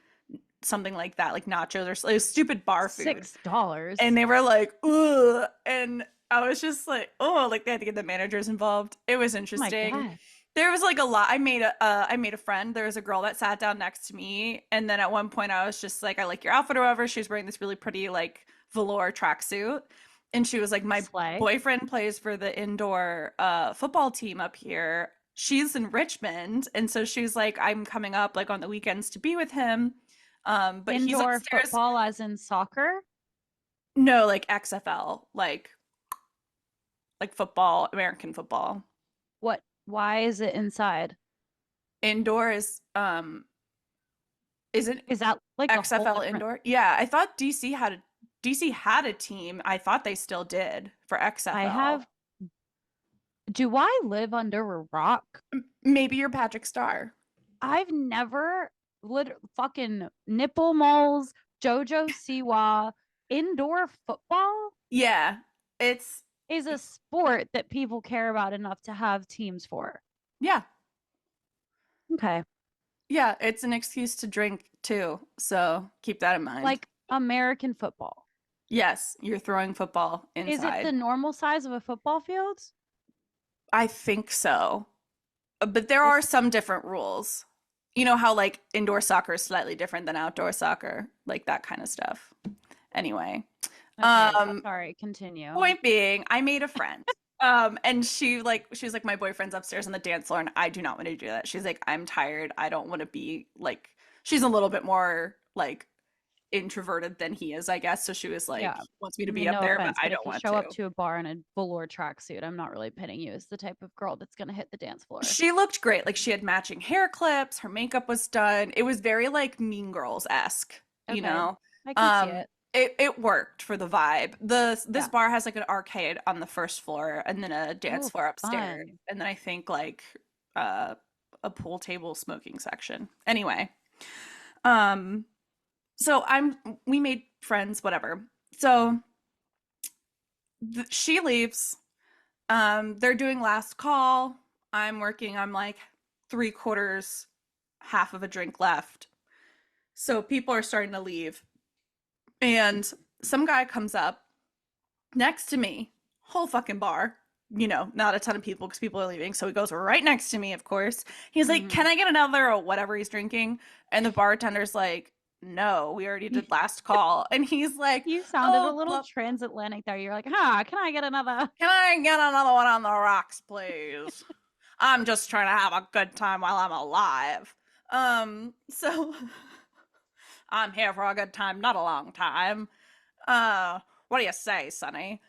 something like that, like nachos or it was stupid bar food. And $6. they were like, ugh. And I was just like, oh, like they had to get the managers involved. It was Oh my interesting. God. There was like a lot. I made a friend. There was a girl that sat down next to me, and then at one point I was just like, I like your outfit or whatever. She was wearing this really pretty like velour tracksuit, and she was like, my Slay. boyfriend plays for the indoor football team up here. She's in Richmond, and so she was like, I'm coming up like on the weekends to be with him. But he's Indoor upstairs. football as in soccer? No, like XFL, like football, American football. What? Why is it inside? Indoor isn't Is that like a whole XFL different? indoor? Yeah, I thought DC had a team. I thought they still did for I have XFL. Do I live under a rock? Maybe you're Patrick Star. I've never fucking nipple moles, Jojo Siwa, indoor football Yeah, it's is a sport that people care about enough to have teams for. yeah, Okay. yeah, it's an excuse to drink too. So keep that in mind. Like American football. Yes, you're throwing football Is it the inside. normal size of a football field? I think so. But there are This some different rules. You know how like indoor soccer is slightly different than outdoor soccer, like that kind of stuff. Anyway, Okay, um, sorry, continue. point being, I made a friend. And she was like, my boyfriend's upstairs on the dance floor, and I do not want to do that. She's like, I'm tired. I don't want to be like, she's a little bit more like introverted than he is, I guess. So she was like, Yeah. he wants me I to be mean, up no there, but offense, I but if don't you want show to. up to a bar in a velour tracksuit, I'm not really pitting you as the type of girl that's gonna hit the dance floor. She looked great. Like she had matching hair clips, her makeup was done. It was very like Mean Girls-esque, you Okay, know. I can see Um it. it worked for the vibe. This Yeah. bar has like an arcade on the first floor and then a dance Oh, floor upstairs fun. and then I think like uh a pool table smoking section. Anyway, um so I'm we made friends whatever. So she leaves. They're doing last call. I'm working. I'm like three quarters, half of a drink left. So people are starting to leave. And some guy comes up next to me, whole fucking bar. You know, not a ton of people because people are leaving. So he goes right next to me, of course. He's like, Hmm. can I get another or whatever he's drinking? And the bartender's like, no, we already did last call. And he's like, You sounded a oh, little transatlantic there. You're like, huh, can I get another? can I get another one on the rocks, please? I'm just trying to have a good time while I'm alive. So I'm here for a good time, not a long time. What do you say, Sonny?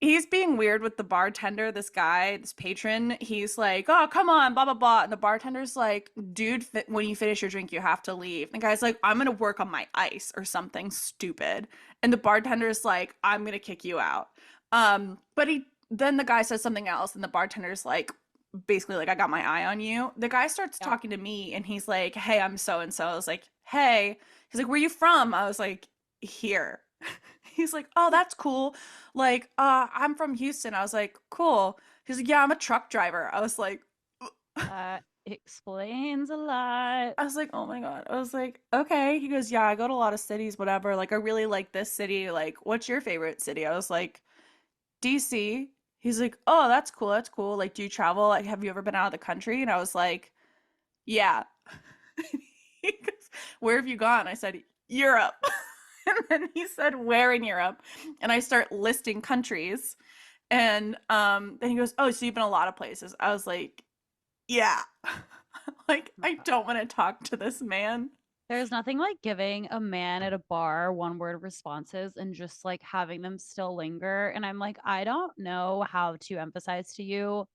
He's being weird with the bartender, this guy, this patron. He's like, oh, come on, blah, blah, blah. And the bartender's like, dude, when you finish your drink, you have to leave. And the guy's like, I'm going to work on my ice or something stupid. And the bartender's like, I'm going to kick you out. But then the guy says something else. And the bartender's like, basically, like, I got my eye on you. The guy starts Yeah. talking to me and he's like, hey, I'm so and so. I was like, hey. He's like, where you from? I was like, here. He's like, oh, that's cool. Like, I'm from Houston. I was like, cool. He's like, yeah, I'm a truck driver. I was like, That explains a lot. I was like, oh my God. I was like, okay. He goes, yeah, I go to a lot of cities, whatever. Like, I really like this city. Like, what's your favorite city? I was like, DC. He's like, oh, that's cool. That's cool. Like, do you travel? Like, have you ever been out of the country? And I was like, yeah. He goes, where have you gone? I said, Europe. And then he said, where in Europe? And I start listing countries. And then he goes, oh, so you've been a lot of places. I was like, yeah. Like, I don't want to talk to this man. There's nothing like giving a man at a bar one word responses and just like having them still linger. And I'm like, I don't know how to emphasize to you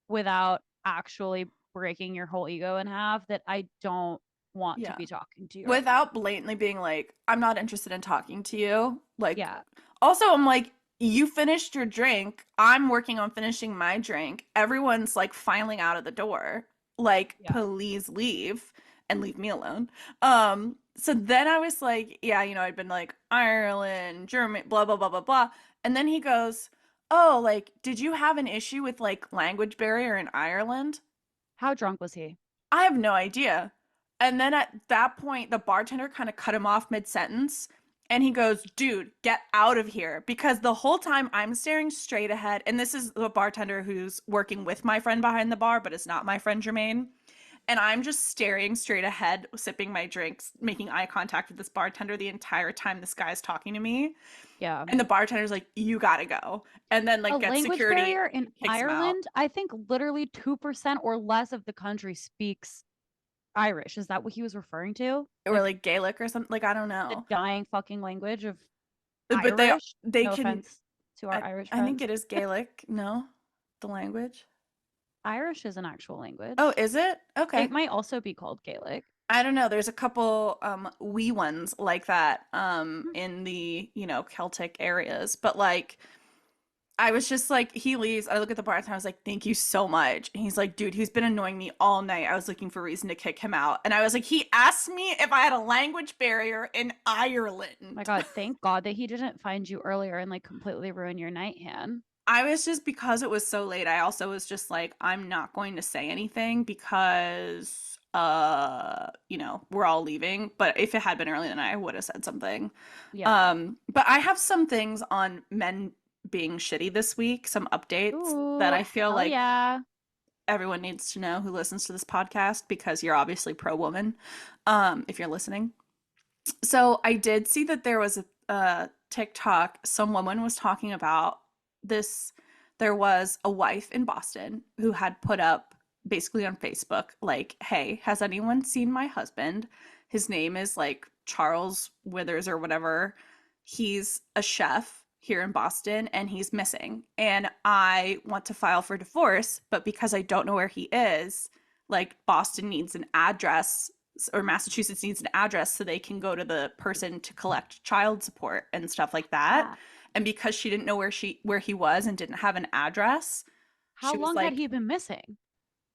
without actually breaking your whole ego in half that I don't want to Yeah. be talking to you right now. Without blatantly being like, I'm not interested in talking to you. Like, Yeah. also, I'm like, you finished your drink. I'm working on finishing my drink. Everyone's like filing out of the door. Like, Yeah. please leave and leave me alone. So then I was like, yeah, you know, I'd been like Ireland, Germany, blah, blah, blah, blah, blah. And then he goes, oh, like, did you have an issue with like language barrier in Ireland? How drunk was he? I have no idea. And then at that point, the bartender kind of cut him off mid-sentence and he goes, dude, get out of here. Because the whole time I'm staring straight ahead, and this is the bartender who's working with my friend behind the bar, but it's not my friend Jermaine. And I'm just staring straight ahead, sipping my drinks, making eye contact with this bartender the entire time this guy's talking to me. Yeah. And the bartender's like, you gotta go. And then A like gets language security, barrier in kicks him out. Ireland, I think literally 2% or less of the country speaks Irish. Is that what he was referring to? Or Like like Gaelic or something. Like, I don't the know. dying fucking language of But Irish? they No can offense to our Irish I think friends. it is Gaelic, no? The language? Irish is an actual Oh, language. is it? It Okay. might also be called Gaelic. I don't know. There's a couple wee ones like that Hmm. in the, you know, Celtic areas. But like I was just like, he leaves. I look at the bartender. I was like, thank you so much. And he's like, dude, he's been annoying me all night. I was looking for a reason to kick him out. And I was like, he asked me if I had a language barrier in My Ireland. God, thank God that he didn't find you earlier and like completely ruin your night, Han. I was just, because it was so late, I also was just like, I'm not going to say anything because, we're all leaving. But if it had been early, then I would have said something. Yeah. But I have some things on men being shitty this week, some updates that Ooh, I feel hell like yeah. everyone needs to know who listens to this podcast because you're obviously pro woman, if you're listening. So I did see that there was a TikTok. Some woman was talking about this. There was a wife in Boston who had put up basically on Facebook, like, hey, has anyone seen my husband? His name is like Charles Withers or whatever. He's a chef here in Boston and he's missing. And I want to file for divorce, but because I don't know where he is, like Boston needs an address or Massachusetts needs an address so they can go to the person to collect child support and stuff like that. Ah, And because she didn't know where he was and didn't have an address, how she was long had like, he been missing?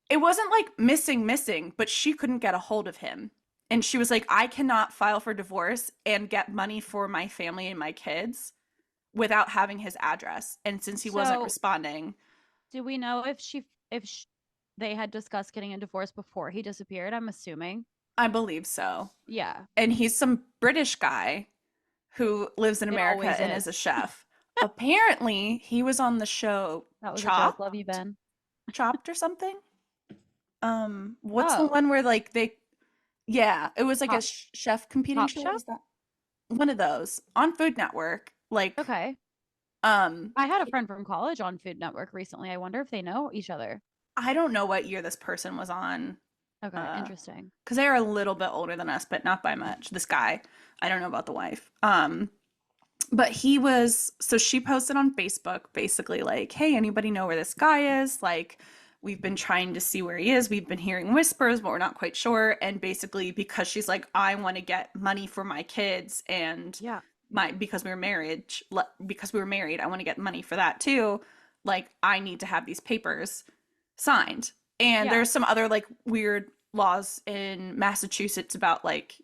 it wasn't like missing, but she couldn't get a hold of him. And she was like, I cannot file for divorce and get money for my family and my kids without having his address. And since he wasn't So, responding, do we know if they had discussed getting a divorce before he disappeared? I'm assuming. I believe so. Yeah, And he's some British guy who lives in it America always and is a is. chef. Apparently, he was on the show That was a joke. Love you, Chopped, Ben. Chopped or something. What's the Oh, one where like they, yeah, it was like a Top chef competing Top show. What Chef? is that? One of those on Food Network. Like, Okay. um, I had a friend from college on Food Network recently. I wonder if they know each other. I don't know what year this person was on, Okay, interesting. because they are a little bit older than us, but not by much. This guy, I don't know about the wife. But he was, so she posted on Facebook basically like, hey, anybody know where this guy is? Like, we've been trying to see where he is. We've been hearing whispers, but we're not quite sure. And basically, because she's like, I want to get money for my kids and Yeah. my, because we were married, I want to get money for that too. Like, I need to have these papers signed. And Yeah. there's some other like weird laws in Massachusetts about like,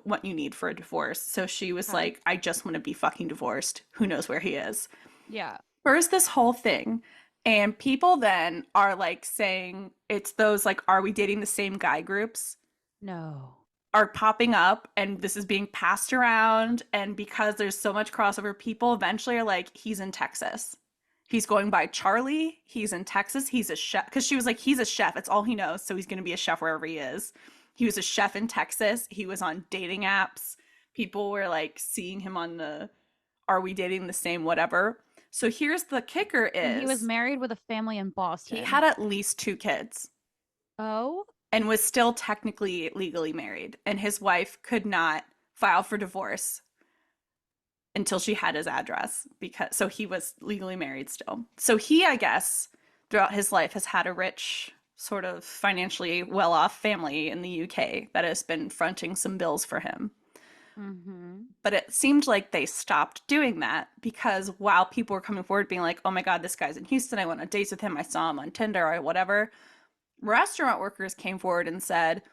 what you need for a divorce. So she was Okay. like, I just want to be fucking divorced. Who knows where he is? Yeah. First, this whole thing. And people then are like saying it's those like, are we dating the same guy groups No. are popping up and this is being passed around. And because there's so much crossover, people eventually are like, he's in Texas. He's going by Charlie. He's in Texas. He's a chef. Because she was like, he's a chef. It's all he knows. So he's going to be a chef wherever he is. He was a chef in Texas. He was on dating apps. People were like seeing him on the are we dating the same whatever. So here's the kicker And he was is married with a family in he Boston. had at least two kids Oh, and was still technically legally married. And his wife could not file for divorce until she had his address because so he was legally married still. So he, I guess, throughout his life has had a rich sort of financially well-off family in the UK that has been fronting some bills for him. mm-hmm. But it seemed like they stopped doing that because while people were coming forward being like, "Oh my god, this guy's in Houston. I went on dates with him. I saw him on Tinder or whatever." Restaurant workers came forward and said,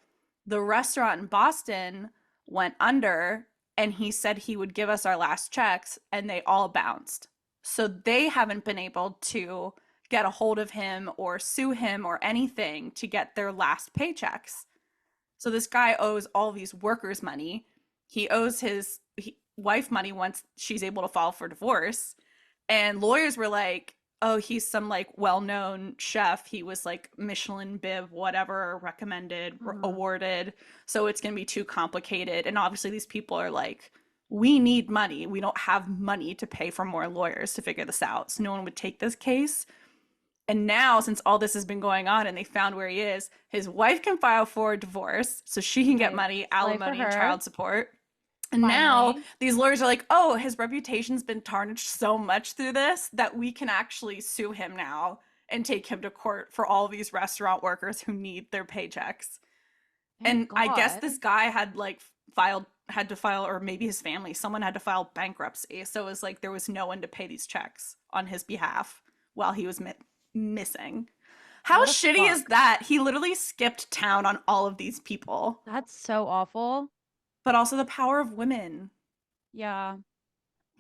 "The restaurant in Boston went under and he said he would give us our last checks and they all bounced. So they haven't been able to get a hold of him or sue him or anything to get their last paychecks. So this guy owes all these workers money. He owes his wife money once she's able to file for divorce. And lawyers were like, oh, he's some like well-known chef. He was like Michelin bib, whatever, recommended, Mm-hmm. awarded. So it's going to be too complicated. And obviously these people are like, we need money. We don't have money to pay for more lawyers to figure this out. So no one would take this case. And now, since all this has been going on and they found where he is, his wife can file for divorce so she can get Okay. money, Slay for alimony, and her. child support. And now Finally. these lawyers are like, oh, his reputation's been tarnished so much through this that we can actually sue him now and take him to court for all these restaurant workers who need their paychecks. Thank And I guess God. this guy had like filed had to file, or maybe his family, someone had to file bankruptcy. So it was like there was no one to pay these checks on his behalf while he was missing. How What a shitty is fuck. that? He literally skipped town on all of these people. That's so awful. But also the power of women Yeah.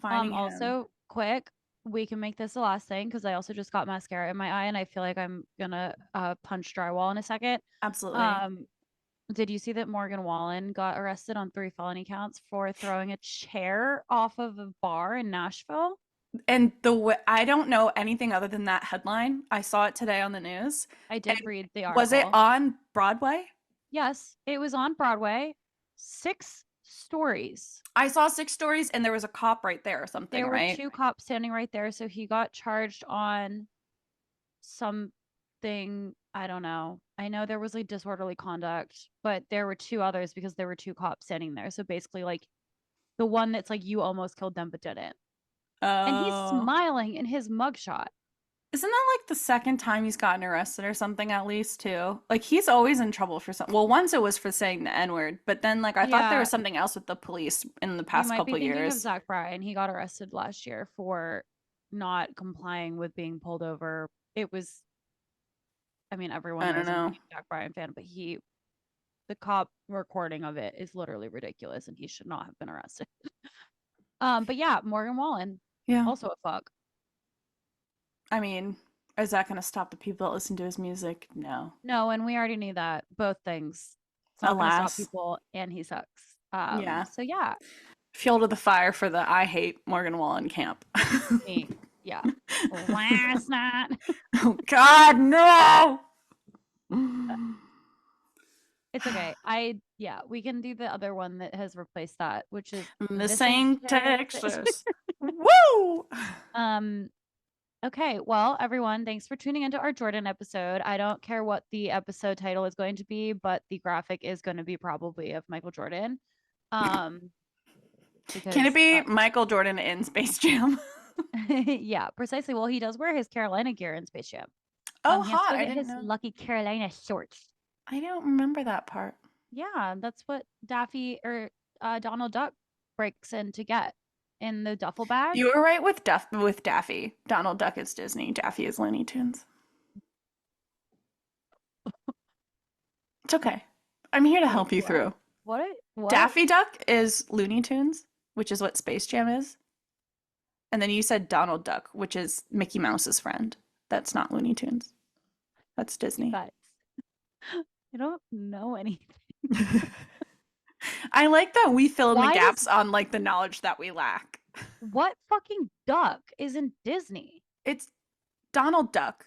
finding him. Also, quick, we can make this the last thing because I also just got mascara in my eye and I feel like I'm gonna punch drywall in a second. Absolutely. Um, did you see that Morgan Wallen got arrested on 3 felony counts for throwing a chair off of a bar in Nashville? And the way, I don't know anything other than that headline. I saw it today on the news. I did And read the was it article. on Broadway? Yes, it was on Broadway. 6 stories. I saw 6 stories and there was a cop right there or something, There were right? 2 cops standing right there, so he got charged on something, I don't know. I know there was like disorderly conduct, but there were 2 others because there were 2 cops standing there. So basically, like the one that's like you almost killed them but didn't. And he's Oh. smiling in his mugshot. Isn't that like the second time he's gotten arrested or something at least too? Like he's always in trouble for something. Well, once it was for saying the N-word, but then like I thought there Yeah, was something else with the police in the you past might be couple thinking of years. Zach Bryan. He got arrested last year for not complying with being pulled over. It was, I mean, everyone I don't knows I'm a know. huge Zach Bryan fan, but the cop recording of it is literally ridiculous and he should not have been arrested. But yeah, Morgan Wallen, Yeah. also a fuck. I mean, is that going to stop the people that listen to his music? No. No, and we already knew that. Both things. It's not gonna stop Alas. people and he sucks. Yeah. So yeah, Fuel to the fire for the I hate Morgan Wallen camp. me. Yeah. Last night. Oh God, no! It's okay. Yeah, we can do the other one that has replaced that, which is This this ain't ain't Texas. Texas. Woo! um Okay, well, everyone, thanks for tuning into our Jordan episode. I don't care what the episode title is going to be, but the graphic is going to be probably of Michael Jordan. Um, Can it because be Michael Jordan in Space Jam? yeah, precisely. Well, he does wear his Carolina gear in Space Jam. Oh, He has to hot. go I get didn't his know. lucky Carolina shorts. I don't remember that part. Yeah, that's what Daffy or Donald Duck breaks in to get in the duffel bag. You were right with with Daffy. Donald Duck is Disney. Daffy is Looney Tunes. It's okay. I'm here to Wait, help you what? through. What? Daffy Duck is Looney Tunes, which is what Space Jam is. And then you said Donald Duck, which is Mickey Mouse's friend. That's not Looney Tunes. That's You Disney. guys, I don't know anything. I like that we fill in the Why does gaps on like the knowledge that we lack. what fucking duck is in Disney? It's Donald Duck.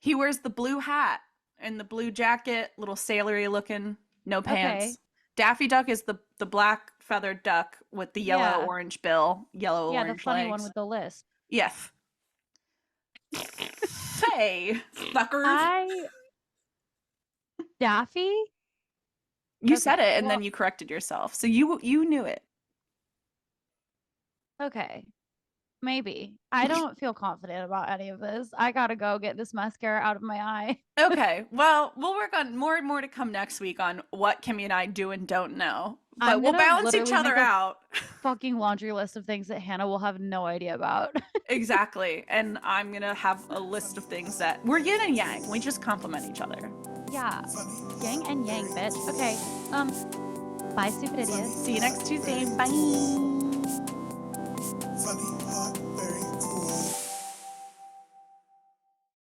He wears the blue hat and the blue jacket, little sailory looking, no Okay. pants. Daffy Duck is the black feathered duck with the yellow Yeah. orange bill, yellow Yeah, the orange funny one legs. with the list. Yes. Hey, suckers. Daffy? You Okay. said it and Well, then you corrected yourself. So you knew it. okay. Maybe. I don't feel confident about any of this. I gotta go get this mascara out of my eye. Okay. Well, we'll work on more and more to come next week on what Kimmy and I do and don't know. But I'm we'll gonna balance each literally other make a out. fucking laundry list of things that Hannah will have no idea about. Exactly. And I'm going to have a list of things that we're yin and yang. We just complement each other. Yeah. Yang and yang, bitch. Okay. Bye, stupid idiots. See you next Tuesday. Bye.